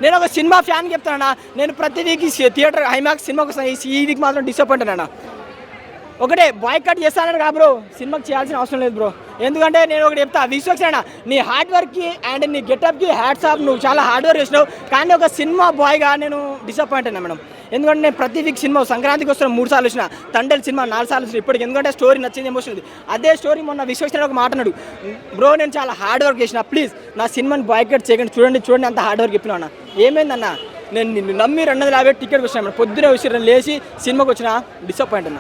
నేను ఒక cinema fan చెప్తానన్నా, నేను ప్రతి వీక్ థియేటర్ ఐమాక్స్ సినిమాకి వస్తాను. ఈ వీక్ మాత్రం డిసప్పాయింట్ అన్న. ఒకటే బాయ్కట్ చేస్తానని కా బ్రో, సినిమాకి చేయాల్సిన అవసరం లేదు బ్రో. ఎందుకంటే నేను ఒకటి చెప్తా, విశ్వక్సేన నీ హార్డ్ వర్క్కి అండ్ నీ గెటప్కి హ్యాట్స్ ఆఫ్, నువ్వు చాలా హార్డ్ వర్క్ చేసినావు. కానీ ఒక సినిమా బాయ్గా నేను డిసప్పాయింట్ అయినా మేడం. ఎందుకంటే నేను ప్రతి వీక్ సినిమా సంక్రాంతికి వస్తున్న 3 సార్లు వచ్చిన, తండ్రి సినిమా 4 సార్లు వచ్చిన ఇప్పటికి. ఎందుకంటే స్టోరీ నచ్చింది, ఎమోషన్ ఉంది. అదే స్టోరీ మొన్న విశ్వక్సేన ఒక మాట అన్నాడు, బ్రో నేను చాలా హార్డ్ వర్క్ చేసిన, ప్లీజ్ నా సినిమాని బాయ్కట్ చేయకండి, చూడండి అంత హార్డ్ వర్క్ చెప్పినా అన్న. ఏమైందన్న, నేను నిన్ను నమ్మి 250 టికెట్ వచ్చినా, పొద్దునే వచ్చి లేచి సినిమాకి వచ్చిన, డిసప్పాయింట్ అన్న.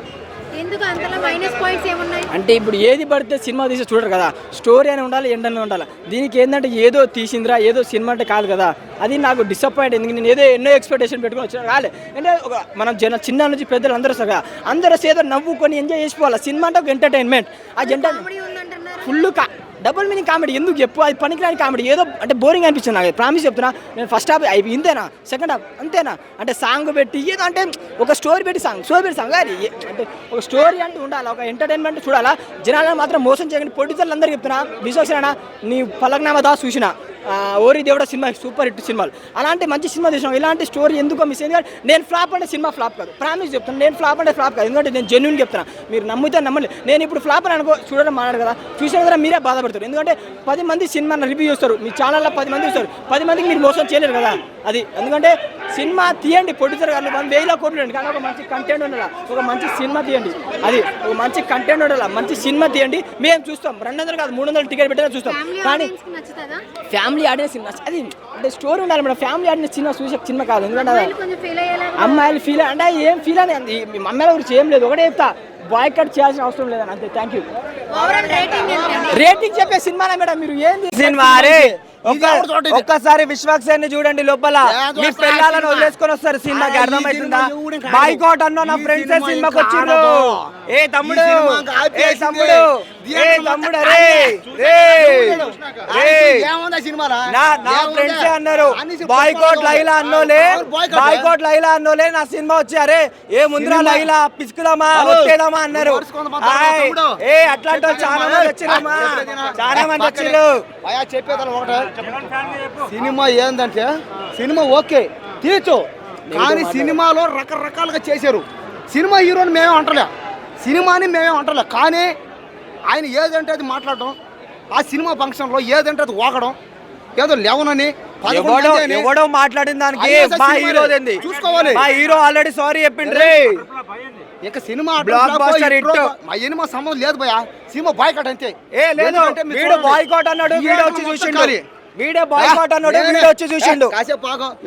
అంటే ఇప్పుడు ఏది పడితే సినిమా తీసి చూడరు కదా, స్టోరీ అని ఉండాలి, ఎండ్ అని ఉండాలి. దీనికి ఏంటంటే ఏదో తీసిందిరా, ఏదో సినిమా అంటే కాదు కదా, అది నాకు డిసప్పాయింట్. ఎందుకు నేను ఎన్నో ఎక్స్పెక్టేషన్ పెట్టుకుని వచ్చిన రాలే. అంటే ఒక మనం చిన్న నుంచి పెద్దలు అందరూ వస్తారు కదా, అందరూ ఏదో నవ్వుకొని ఎంజాయ్ చేసిపోవాలి. సినిమా అంటే ఒక ఎంటర్టైన్మెంట్. ఆ ఫుల్ డబుల్ మీనింగ్ కామెడీ ఎందుకు చెప్పు, అది పనికిరాని కామెడీ. ఏదో అంటే బోరింగ్ అనిపించింది నాకు, ప్రామిస్ చెప్తున్నా. నేను ఫస్ట్ హాఫ్ అవి ఇంతేనా, సెకండ్ హాఫ్ అంతేనా, అంటే సాంగ్ పెట్టి ఏదో అంటే ఒక స్టోరీ పెట్టి సాంగ్ అది అంటే ఒక స్టోరీ అంటే ఉండాలి, ఒక ఎంటర్టైన్మెంట్ చూడాలా. జనాలను మాత్రం మోసం చేయకండి. ప్రొడ్యూసర్లు అందరూ చెప్తున్నా, విశ్వక్సేన నీ పలక్నామా దాస్ చూసిన, ఓరి దేవుడ సినిమా సూపర్ హిట్ సినిమాలు, అలాంటి మంచి సినిమా తీసినాం. ఇలాంటి స్టోరీ ఎందుకో మిస్ అయింది. నేను ఫ్లాప్ అంటే సినిమా ఫ్లాప్ కాదు, ప్రామిస్ చెప్తాను. నేను ఫ్లాప్ అంటే ఫ్లాప్ కాదు, ఎందుకంటే నేను జెన్యూన్ చెప్తాను. మీరు నమ్మితే నమ్మలేదు. నేను ఇప్పుడు ఫ్లాప్ అని అనుకో, చూడడం మాట్లాడు కదా, చూసిన కదా మీరే బాధపడతారు. ఎందుకంటే 10 మంది సినిమాని రివ్యూ చేస్తారు, మీ ఛానల్లో 10 మంది చూస్తారు, 10 మందికి మీరు మోసం చేయలేరు కదా. అది ఎందుకంటే సినిమా తీయండి, ప్రొడ్యూసర్ గారు 1,000 కోట్లు అండి, కానీ ఒక మంచి కంటెంట్ ఉండాలి, ఒక మంచి సినిమా తీయండి. అది ఒక మంచి కంటెంట్ ఉండాలి, మంచి సినిమా తీయండి. మేము చూస్తాం, 200 కాదు 300 టికెట్ పెట్టినా చూస్తాం. కానీ ఫ్యామిలీ ఆడియన్స్ సినిమా అది అంటే స్టోరీ ఉండాలి మేడం. ఫ్యామిలీ ఆడియన్స్ సినిమా చూసే సినిమా కాదు. ఎందుకంటే అమ్మాయిలు ఫీల్ అంటే ఏం ఫీల్ అని అమ్మాయిల గురించి ఏం లేదు. ఒకటే చెప్తా, బాయ్కట్ చేయాల్సిన అవసరం లేదని అంతే. Thank you. రేటింగ్ చెప్పే సినిమానే మేడం. మీరు ఏంది సినిమా ఒక్కసారి విశ్వక్సేన్ని చూడండి, లోపల మీ పిల్లలను వదిలేసుకొని వస్తారు సినిమాకి, అర్థమవుతుందా? బాయ్కాట్ అన్న నా ఫ్రెండ్స్ సినిమాకి వచ్చిండు. ఏ తమ్ముడు, ఏ తమ్ముడు, ఏ తమ్ముడు, నా ఫ్రెండ్స్ అన్నారు బాయ్కాట్ లైలా అన్నోలే నా సినిమా వచ్చి, అరే ఏ ముందురా లైలా పిసుకుదామా వచ్చేదామా అన్నారు. ఏ అట్లాంటి వాళ్ళు చాలా మంది వచ్చిరమ్మా, చాలా మంది వచ్చిర్రు. చెప్పేదాన్ని ఒకటే, సినిమా ఏందంటే సినిమా ఓకే తీర్చు, కానీ సినిమాలో రకరకాలుగా చేశారు. సినిమా హీరోని మేమే అంటలే, సినిమాని మేమే అంటలే, కానీ ఆయన ఏదంటే అది మాట్లాడడం, ఆ సినిమా ఫంక్షన్లో ఏదంటే అది ఓకడం, ఏదో లేవనని ఎవడో మాట్లాడిన దానికి మా హీరో చూసుకోవాలి. మా హీరో ఆల్రెడీ సారీ చెప్పిండ్రే. ఇక సినిమా బ్లాక్ బస్టర్ హిట్, మా సినిమా సంబంధం లేదు భయ, సినిమా బాయ్కాట్ అంతే. లేదు వీడు బాయ్కాట్ అన్నాడు, వీడియో వచ్చి చూసిండు. వీడే బాయ్కాట్ అన్నాడు, వీడియో వచ్చి చూసిండు.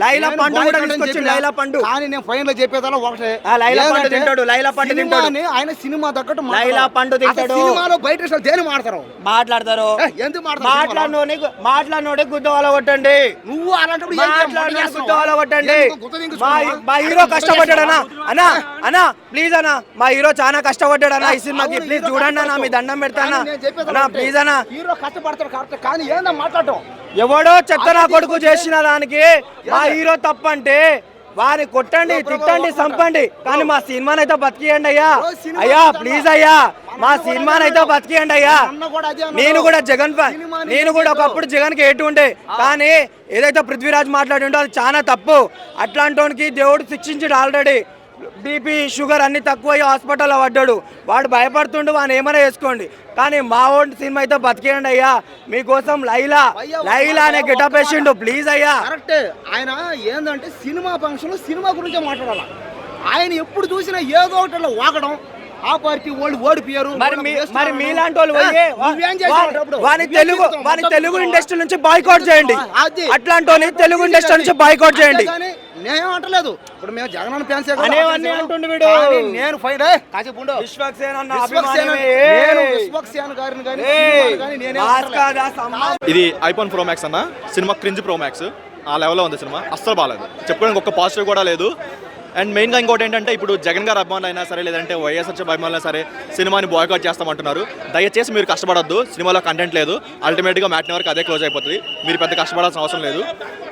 లైలా పండు కూడా తీసుకొచ్చిండు, లైలా పండు. కానీ నేను ఫైన్ లో చెప్పేదాలో ఒకటే, లైలా పండు తింటాడు, లైలా పండు తింటాడు. ఆయన సినిమా తగ్గట్టు లైలా పండు తింటాడు. సినిమాలో బయట దేని మాట్లాడతారు, ఎందుకు మాట్లాడినోడే గుద్దవాల కొట్టండి. నువ్వు అలాంటి గుద్దవాల కొట్టండి. మా హీరో కష్టపడ్డాడనా అన్నా, అన్నా ప్లీజ్ అన్నా, మా హీరో చాలా కష్టపడ్డాడు అన్న ఈ సినిమాకి, ప్లీజ్ చూడండి అన్న, మీ దండం పెడతానా అన్నా, ప్లీజ్ అన్నా. హీరో కష్టపడతాడు కాబట్టి, కానీ ఏందో మాట్లాడటం, ఎవడో చెత్త నా కొడుకు చేసిన దానికి మా హీరో తప్పంటే వారిని కొట్టండి, తిట్టండి, చంపండి, కానీ మా సినిమానైతే బతికియండి అయ్యా. అయ్యా ప్లీజ్ అయ్యా, మా సినిమానైతే బతికియండి అయ్యా. నేను కూడా ఒకప్పుడు జగన్ కి ఎటు ఉండే, కానీ ఏదైతే పృథ్వీరాజ్ మాట్లాడిండో అది చాలా తప్పు. అట్లాంటి దేవుడు శిక్షించాడు ఆల్రెడీ. బీపీ షుగర్ అన్ని తక్కువ హాస్పిటల్లో పడ్డాడు, వాడు భయపడుతుండు, వాడిని ఏమైనా వేసుకోండి, కానీ మా ఓన్ సినిమా అయితే బతికేయండి అయ్యా. మీకోసం లైలా అనే గెటప్ వేసిండు, ప్లీజ్ అయ్యా. కరెక్ట్. ఆయన ఏంటంటే సినిమా ఫంక్షన్ సినిమా గురించే మాట్లాడాలి. ఆయన ఎప్పుడు చూసినా ఏదో ఒకటి వాగడం, ఆ పార్టీ వాళ్ళు ఓడిపోయారు. మరి మీలాంటి వాళ్ళు వాని తెలుగు ఇండస్ట్రీ నుంచి బాయ్కాట్ చేయండి, అట్లాంటి తెలుగు ఇండస్ట్రీ నుంచి బాయ్కాట్ చేయండి. నేను అంటలేదు, ఇప్పుడు మేము జగన్ ఫ్యాన్స్ అంటుండే వీడు. నేను ఫైన్ ఇది ఐఫోన్ ప్రో మ్యాక్స్ అన్న, సినిమా క్రింజ్ ప్రో మ్యాక్స్ ఆ లెవెల్లో ఉంది సినిమా, అస్సలు బాగాలేదు, చెప్పుకోవడానికి ఒక పాజిటివ్ కూడా లేదు. అండ్ మెయిన్గా ఇంకోటి ఏంటంటే, ఇప్పుడు జగన్ గారు అభిమానులు అయినా సరే, లేదంటే వైఎస్ఆర్ అభిమానులు సరే సినిమాని బాయ్కాట్ చేస్తామంటున్నారు. దయచేసి మీరు కష్టపడద్దు, సినిమాలో కంటెంట్ లేదు, అల్టిమేట్గా మ్యాట్ని వరకు అదే క్లోజ్ అయిపోతుంది, మీరు పెద్ద కష్టపడాల్సిన అవసరం లేదు.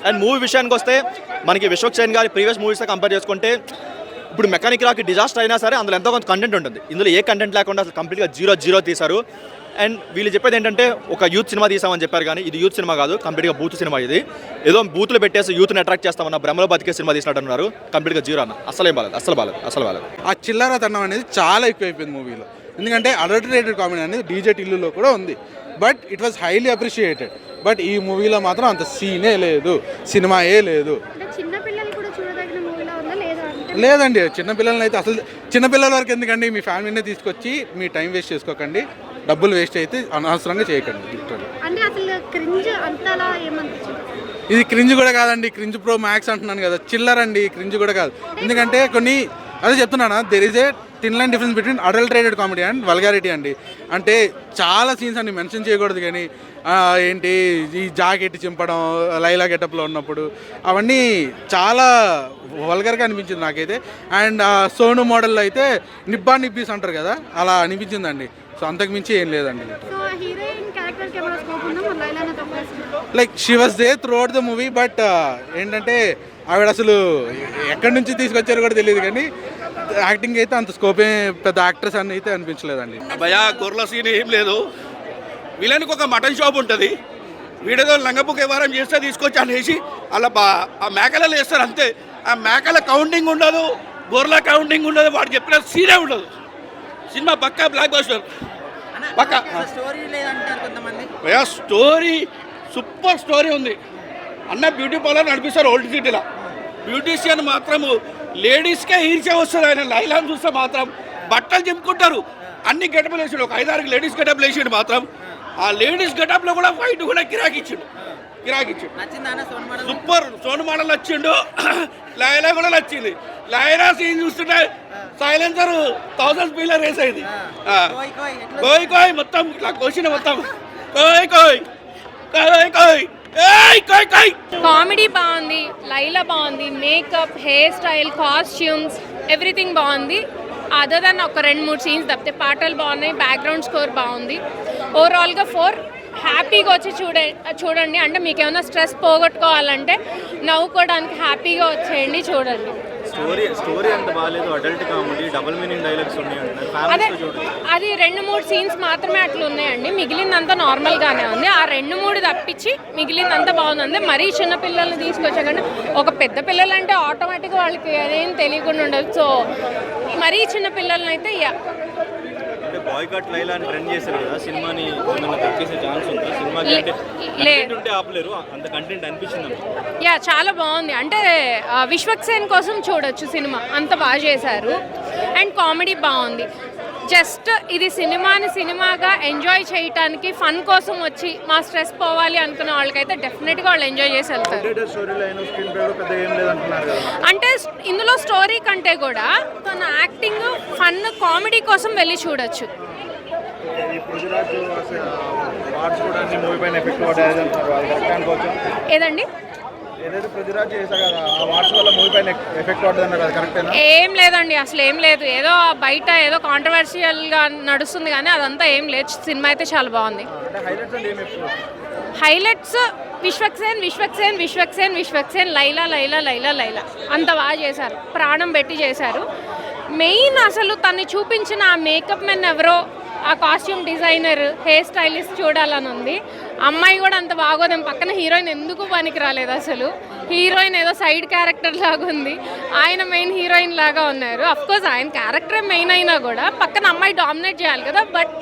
అండ్ మూవీ విషయానికి వస్తే, మనకి విశ్వక్సేన్ గారి ప్రీవియస్ మూవీస్తో కంపేర్ చేసుకుంటే ఇప్పుడు మెకానిక్ రాకి డిజాస్టర్ అయినా సరే అందులో ఎంతో కొంత కంటెంట్ ఉంటుంది. ఇందులో ఏ కంటెంట్ లేకుండా అసలు కంప్లీట్గా జీరో తీశారు. అండ్ వీళ్ళు చెప్పేది ఏంటంటే ఒక యూత్ సినిమా తీసామని చెప్పారు, కానీ ఇది యూత్ సినిమా కాదు, కంప్లీట్గా బూత్ సినిమా. ఇది ఏదో బూత్లు పెట్టేసి యూత్ని అట్రాక్ట్ చేస్తామన్న భ్రమలో బతికే సినిమా తీసినట్టు అన్నారు. కంప్లీట్గా జీరో అన్న, అసలు బాలేదు. ఆ చిల్లరతనం అనేది చాలా ఎక్కువైపోయింది మూవీలో. ఎందుకంటే అడల్టరేటెడ్ కామెడీ అనేది డీజే టిల్లులో కూడా ఉంది, but it was highly appreciated. But ఈ మూవీలో మాత్రం అంత సీనే లేదు, సినిమాయే లేదు. లేదండి, చిన్నపిల్లలని అయితే అసలు చిన్నపిల్లల వరకు ఎందుకండి, మీ ఫ్యామిలీనే తీసుకొచ్చి మీ టైం వేస్ట్ చేసుకోకండి, డబ్బులు వేస్ట్ అయితే అనవసరంగా చేయకండి. ఇది క్రింజ్ కూడా కాదండి, క్రింజ్ ప్రో మ్యాక్స్ అంటున్నాను కదా, చిల్లర్ అండి, క్రింజ్ కూడా కాదు. ఎందుకంటే కొన్ని అదే చెప్తున్నానా, there is a thin line difference between adulterated comedy and vulgarity అండి. అంటే చాలా సీన్స్ అన్ని మెన్షన్ చేయకూడదు, కానీ ఏంటి ఈ జాకెట్ చింపడం లైలా గెటప్లో ఉన్నప్పుడు అవన్నీ చాలా వల్గర్గా అనిపించింది నాకైతే. అండ్ సోను మోడల్లో అయితే నిబ్బీస్ అంటారు కదా, అలా అనిపించిందండి. సో అంతకు మించి ఏం లేదండి. Like she was they through out the movie, but ఏంటంటే ఆవిడ అసలు ఎక్కడి నుంచి తీసుకొచ్చారో కూడా తెలియదు, కానీ యాక్టింగ్ అయితే అంత స్కోప్ పెద్ద యాక్ట్రెస్ అని అయితే అనిపించలేదండి. భయా గొర్రెల సీన్ ఏం లేదు. విలన్కి ఒక మటన్ షాప్ ఉంటుంది, వీడేదో లంగపుక వ్యవహారం చేస్తే తీసుకొచ్చి అనేసి అలా ఆ మేకలలో వేస్తారు అంతే. ఆ మేకల కౌంటింగ్ ఉండదు, గొర్రెల కౌంటింగ్ ఉండదు, వాడు చెప్పిన సీనే ఉండదు. సినిమా పక్కా బ్లాక్ బస్టర్, పక్కా. భయా స్టోరీ సూపర్ స్టోరీ ఉంది అన్న. బ్యూటీ పార్లర్ నడిపిస్తారు ఓల్డ్ సిటీలో. బ్యూటీషియన్ మాత్రము లేడీస్కే ఈర్చే వస్తుంది. ఆయన లైలాన్ చూస్తే మాత్రం బట్టలు చింపుకుంటారు, అన్ని గెటప్లు వేసాడు. ఒక 5-6 లేడీస్ గెటప్లు వేసాడు మాత్రం. ఆ లేడీస్ గెటప్లో కూడా ఫైట్ కూడా కిరాకిచ్చాడు. సూపర్. సోను మోడల్ నచ్చిండు, లైలా కూడా నచ్చింది. లైలా సీన్ చూస్తుంటే సైలెన్సర్ 1000 స్పీడ్లో రేస్ అయింది. కోయ్ కోయ్ మొత్తం ఇట్లా కోసిన మొత్తం కోయ్ కోయ్ కోయ్ కోయ్. కామెడీ బాగుంది, లైలా బాగుంది, makeup, hair style, costumes, everything బాగుంది. అదర్ దెన్ ఒక 2-3 సీన్స్ తప్పితే పాటలు బాగున్నాయి, బ్యాక్గ్రౌండ్ స్కోర్ బాగుంది. ఓవరాల్గా 4 హ్యాపీగా వచ్చి చూడండి. అంటే మీకు ఏమైనా స్ట్రెస్ పోగొట్టుకోవాలంటే నవ్వుకోవడానికి హ్యాపీగా వచ్చేయండి, చూడండి. స్టోరీ అంత బాగాలేదు, adult comedy, double meaning dialogues ఉన్నాయి. అదే అది 2-3 సీన్స్ మాత్రమే అట్లా ఉన్నాయండి, మిగిలిందంతా నార్మల్గానే ఉంది. ఆ 2-3 తప్పించి మిగిలిందంతా బాగుంది. మరీ చిన్న పిల్లల్ని తీసుకొచ్చాకంటే ఒక పెద్ద పిల్లలు అంటే ఆటోమేటిక్గా వాళ్ళకి ఏం తెలియకుండా ఉండదు. సో మరీ చిన్న పిల్లల్ని అయితే అంటే బాయ్కాట్ లైలా అని ట్రెండ్ చేశారు కదా, సినిమాని ఏమైనా తగ్గేసే ఛాన్స్ ఉందా? సినిమాకి అంటే ఉంటే ఆపలేరు, అంత కంటెంట్ అనిపించింది. చాలా బాగుంది. అంటే విశ్వక్సేన్ కోసం చూడొచ్చు సినిమా, అంత బాగా చేశారు. అండ్ కామెడీ బాగుంది. జస్ట్ ఇది సినిమాగా ఎంజాయ్ చేయడానికి ఫన్ కోసం వచ్చి మా స్ట్రెస్ పోవాలి అనుకున్న వాళ్ళకైతే డెఫినెట్గా వాళ్ళు ఎంజాయ్ చేసి వెళ్తారు. అంటే ఇందులో స్టోరీ కంటే కూడా తన యాక్టింగ్, ఫన్, కామెడీ కోసం వెళ్ళి చూడొచ్చు. ఏదండి ఏం లేదండి, అసలు ఏం లేదు. ఏదో బయట ఏదో కాంట్రవర్షియల్గా నడుస్తుంది, కానీ అదంతా ఏం లేదు. సినిమా అయితే చాలా బాగుంది. హైలైట్స్ విశ్వక్సేన్ లైలా అంత బాగా చేశారు, ప్రాణం పెట్టి చేశారు. మెయిన్ అసలు తను చూపించిన ఆ మేకప్ మెన్ ఎవరో, ఆ కాస్ట్యూమ్ డిజైనర్, హెయిర్ స్టైలిస్ట్ చూడాలని ఉంది. అమ్మాయి కూడా అంత బాగోదేం, పక్కన హీరోయిన్ ఎందుకు పనికి రాలేదు అసలు. హీరోయిన్ ఏదో సైడ్ క్యారెక్టర్ లాగా ఉంది, ఆయన మెయిన్ హీరోయిన్ లాగా ఉన్నారు. అఫ్కోర్స్ ఆయన క్యారెక్టరే మెయిన్ అయినా కూడా పక్కన అమ్మాయి డామినేట్ చేయాలి కదా, బట్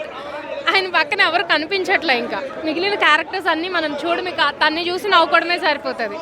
ఆయన పక్కన ఎవరు కనిపించట్లే. ఇంకా మిగిలిన క్యారెక్టర్స్ అన్నీ మనం మీకు తన్ని చూసి నవ్వుకోవడమే సరిపోతుంది.